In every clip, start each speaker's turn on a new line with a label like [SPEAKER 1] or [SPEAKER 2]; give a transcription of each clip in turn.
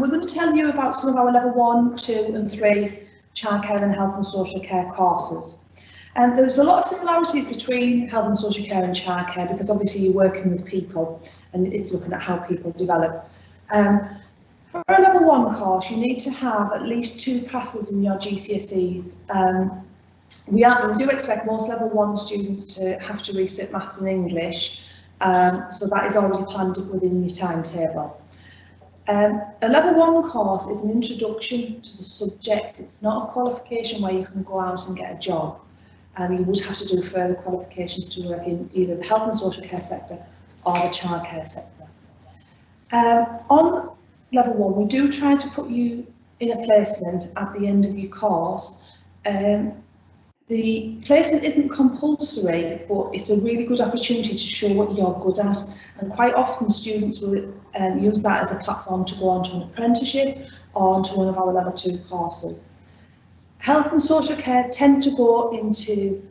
[SPEAKER 1] we're going to tell you about some of our level 1, 2 and 3 childcare and health and social care courses. And there's a lot of similarities between health and social care and childcare because obviously you're working with people and it's looking at how people develop. For a level 1 course, you need to have at least 2 passes in your GCSEs. We do expect most level 1 students to have to resit maths and English, so that is already planned within your timetable. A level 1 course is an introduction to the subject. It's not a qualification where you can go out and get a job. You would have to do further qualifications to work in either the health and social care sector or the childcare sector. On level 1, we do try to put you in a placement at the end of your course. The placement isn't compulsory, but it's a really good opportunity to show what you're good at, and quite often students will use that as a platform to go on to an apprenticeship or onto one of our level 2 courses. Health and social care tend to go into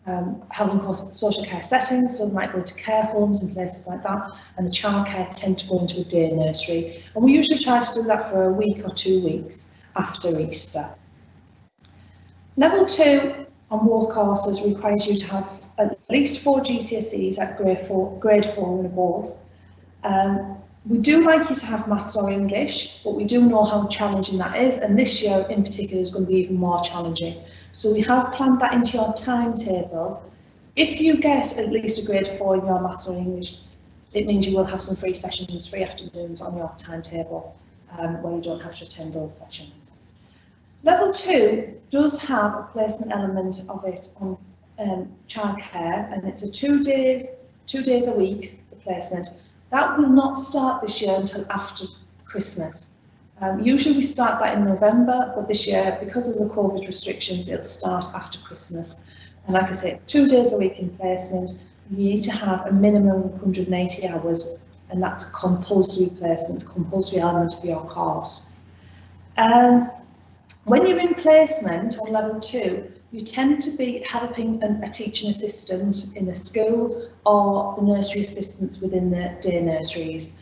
[SPEAKER 1] health and social care settings, so they might go to care homes and places like that, and the childcare tend to go into a day nursery, and we usually try to do that for a week or 2 weeks after Easter. Level 2 on both courses requires you to have at least 4 GCSEs at grade 4 and above. We do like you to have maths or English, but we do know how challenging that is, and this year in particular is going to be even more challenging. So we have planned that into your timetable. If you get at least a grade 4 in your maths or English, it means you will have some free sessions, free afternoons on your timetable, where you don't have to attend those sessions. Level 2 does have a placement element of it on childcare, and it's a 2 days a week placement. That will not start this year until after Christmas. Usually we start that in November, but this year, because of the COVID restrictions, it'll start after Christmas. And like I say, it's 2 days a week in placement. You need to have a minimum of 180 hours, and that's a compulsory placement, compulsory element of your course. When you're in placement on level 2, you tend to be helping a teaching assistant in a school or the nursery assistants within the day nurseries.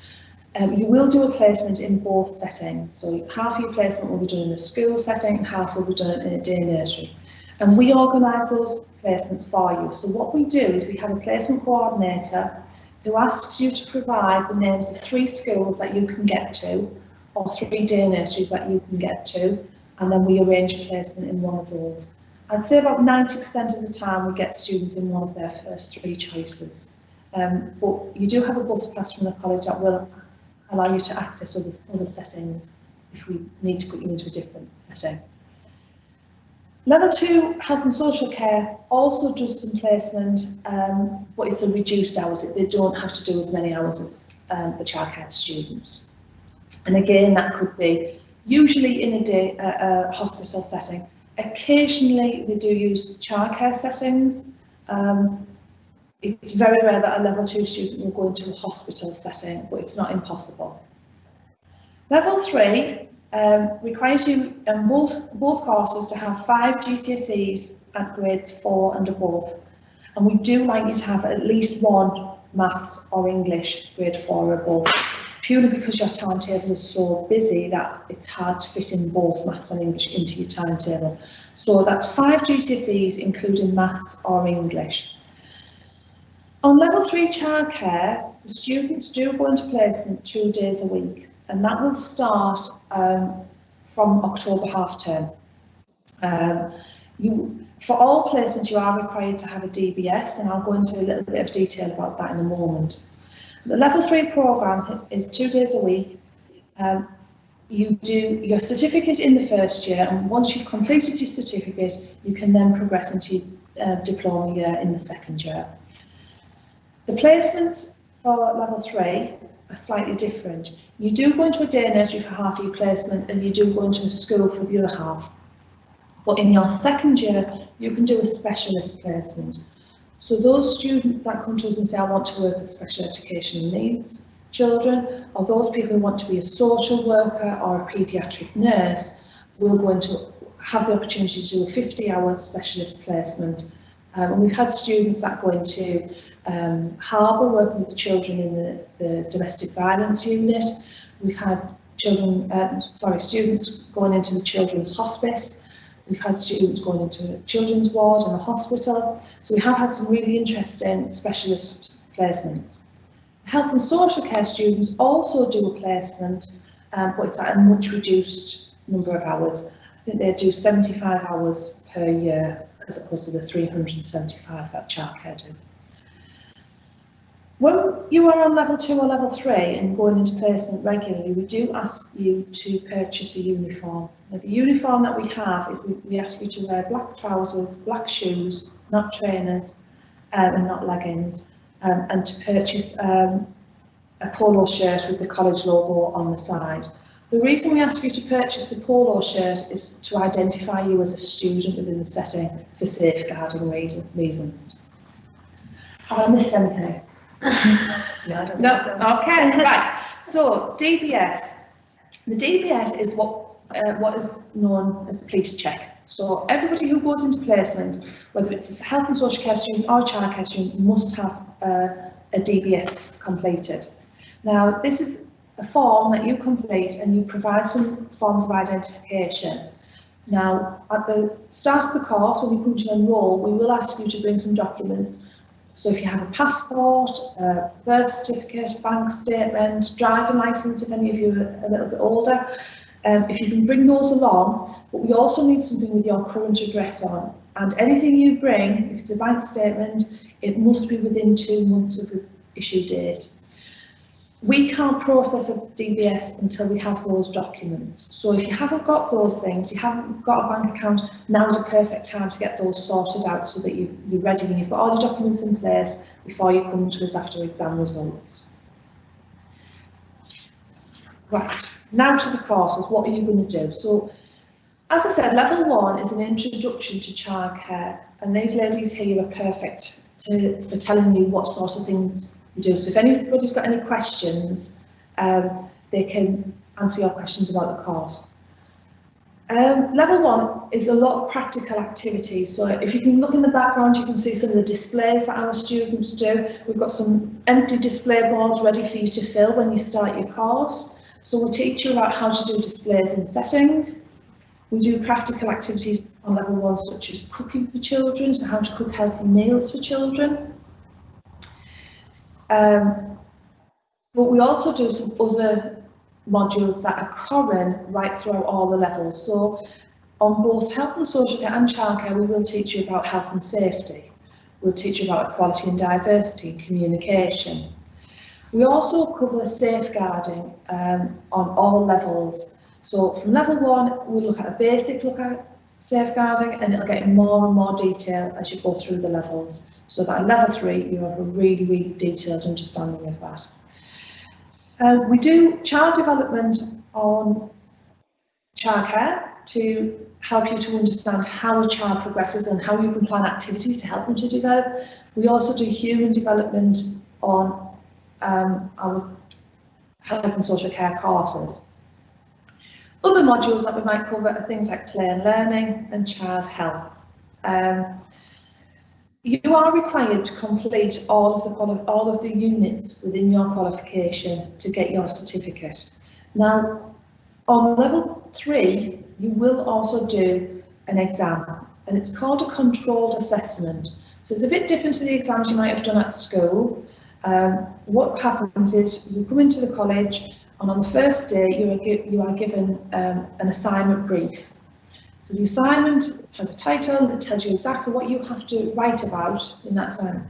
[SPEAKER 1] You will do a placement in both settings, so half of your placement will be done in a school setting and half will be done in a day nursery. And we organise those placements for you. So what we do is we have a placement coordinator who asks you to provide the names of 3 schools that you can get to, or 3 day nurseries that you can get to, and then we arrange a placement in one of those. I'd say about 90% of the time we get students in one of their first 3 choices. But you do have a bus pass from the college that will allow you to access other settings if we need to put you into a different setting. Level 2 health and social care also does some placement, but it's a reduced hours. They don't have to do as many hours as the childcare students. And again, that could be usually in a hospital setting. Occasionally they do use childcare settings. It's very rare that a level 2 student will go into a hospital setting, but it's not impossible. Level 3 requires you in both courses to have 5 GCSEs at grades 4 and above. And we do like you to have at least 1 maths or English grade 4 or above, purely because your timetable is so busy that it's hard to fit in both maths and English into your timetable. So that's 5 GCSEs, including maths or English. On level 3 childcare, the students do go into placement 2 days a week, and that will start from October half term. For all placements, you are required to have a DBS, and I'll go into a little bit of detail about that in a moment. The level 3 programme is 2 days a week. You do your certificate in the first year, and once you've completed your certificate, you can then progress into your diploma year in the second year. The placements for level 3 are slightly different. You do go into a day nursery for half your placement, and you do go into a school for the other half. But in your second year, you can do a specialist placement. So those students that come to us and say, I want to work with special educational needs children, or those people who want to be a social worker or a paediatric nurse, will go into have the opportunity to do a 50-hour specialist placement. And we've had students that go into Harbour, working with children in the domestic violence unit. We've had students going into the children's hospice. We've had students going into a children's ward and a hospital. So we have had some really interesting specialist placements. Health and social care students also do a placement, but it's at a much reduced number of hours. I think they do 75 hours per year as opposed to the 375 that childcare do. When you are on level 2 or level 3 and going into placement regularly, we do ask you to purchase a uniform. Now, the uniform that we have is we ask you to wear black trousers, black shoes, not trainers and not leggings, and to purchase a polo shirt with the college logo on the side. The reason we ask you to purchase the polo shirt is to identify you as a student within the setting for safeguarding reasons. Have I missed anything?
[SPEAKER 2] No, I don't think so.
[SPEAKER 1] Okay, right. So DBS. The DBS is what is known as the police check. So everybody who goes into placement, whether it's a health and social care student or a childcare student, must have a DBS completed. Now, this is a form that you complete and you provide some forms of identification. Now, at the start of the course, when you come to enrol, we will ask you to bring some documents. So if you have a passport, a birth certificate, bank statement, driving licence, if any of you are a little bit older, if you can bring those along, but we also need something with your current address on. And anything you bring, if it's a bank statement, it must be within 2 months of the issue date. We can't process a DBS until we have those documents. So if you haven't got those things, you haven't got a bank account, now is a perfect time to get those sorted out so that you're ready and you've got all your documents in place before you come to us after exam results. Right, now to the courses, what are you going to do? So, as I said, level 1 is an introduction to childcare, and these ladies here are perfect for telling you what sort of things you do. So if anybody's got any questions, they can answer your questions about the course. Level 1 is a lot of practical activities. So if you can look in the background, you can see some of the displays that our students do. We've got some empty display boards ready for you to fill when you start your course. So we'll teach you about how to do displays in settings. We do practical activities on level 1, such as cooking for children, so how to cook healthy meals for children. But we also do some other modules that are common right throughout all the levels. So on both health and social care and childcare, we will teach you about health and safety. We'll teach you about equality and diversity and communication. We also cover safeguarding on all levels. So from level 1, we look at a basic look at safeguarding, and it'll get in more and more detail as you go through the levels. So that at level 3, you have a really, really detailed understanding of that. We do child development on childcare to help you to understand how a child progresses and how you can plan activities to help them to develop. We also do human development on our health and social care courses. Other modules that we might cover are things like play and learning and child health. You are required to complete all of the units within your qualification to get your certificate. Now, on level 3, you will also do an exam, and it's called a controlled assessment. So it's a bit different to the exams you might have done at school. What happens is you come into the college, and on the first day you are given an assignment brief. So the assignment has a title that tells you exactly what you have to write about in that assignment.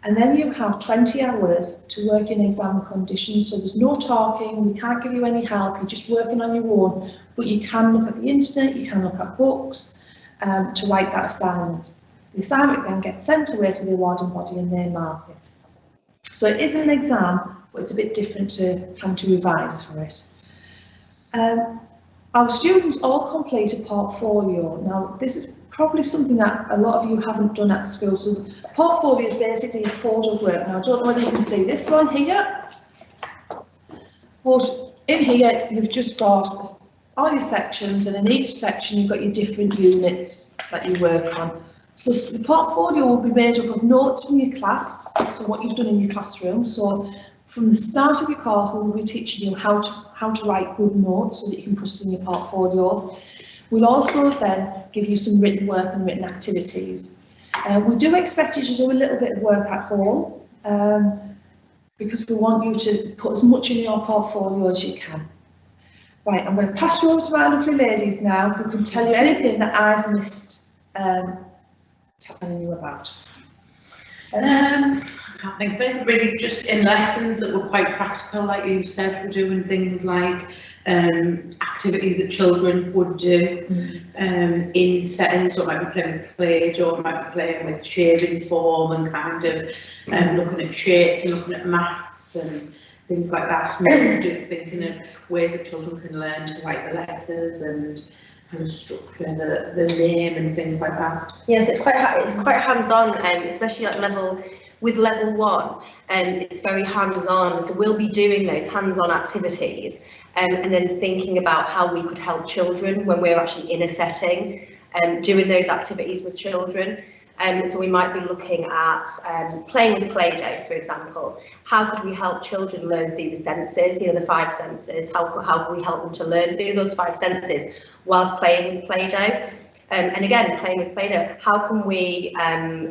[SPEAKER 1] And then you have 20 hours to work in exam conditions, so there's no talking, we can't give you any help, you're just working on your own, but you can look at the internet, you can look at books to write that assignment. The assignment then gets sent away to the awarding body and they mark it. So it is an exam, but it's a bit different to having to revise for it. Our students all complete a portfolio. Now, this is probably something that a lot of you haven't done at school. So a portfolio is basically a folder of work. Now, I don't know whether you can see this one here, but in here you've just got all your sections, and in each section you've got your different units that you work on. So the portfolio will be made up of notes from your class, so what you've done in your classroom. So From the start of your course, we will be teaching you how to write good notes so that you can put in your portfolio. We'll also then give you some written work and written activities. We do expect you to do a little bit of work at home because we want you to put as much in your portfolio as you can. Right, I'm going to pass you over to our lovely ladies now who can tell you anything that I've missed telling you about.
[SPEAKER 3] I can't think of anything really, just in lessons that were quite practical, like you said. We're doing things like activities that children would do in settings, so it might be playing with Play-Doh, it might be playing with shading form and kind of looking at shapes and looking at maths and things like that, and thinking of ways that children can learn to write the letters and kind of structure the name and things like that.
[SPEAKER 2] Yes, it's quite hands-on, especially at level 1, and it's very hands-on. So we'll be doing those hands-on activities, and then thinking about how we could help children when we're actually in a setting, doing those activities with children. So we might be looking at playing with Play-Doh, for example. How could we help children learn through the senses, the 5 senses? How can we help them to learn through those 5 senses whilst playing with Play-Doh? And again, playing with Play-Doh, how can we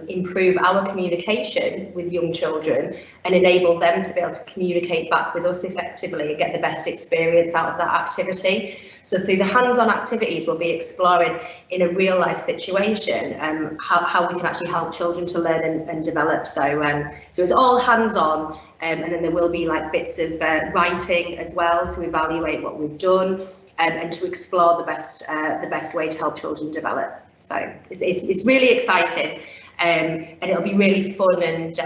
[SPEAKER 2] improve our communication with young children and enable them to be able to communicate back with us effectively and get the best experience out of that activity? So through the hands-on activities, we'll be exploring in a real life situation how we can actually help children to learn and develop. So it's all hands-on, and then there will be like bits of writing as well to evaluate what we've done and to explore the best way to help children develop. So it's really exciting, and it'll be really fun and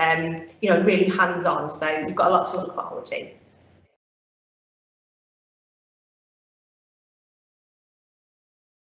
[SPEAKER 2] really hands-on. So you've got a lot to look forward to.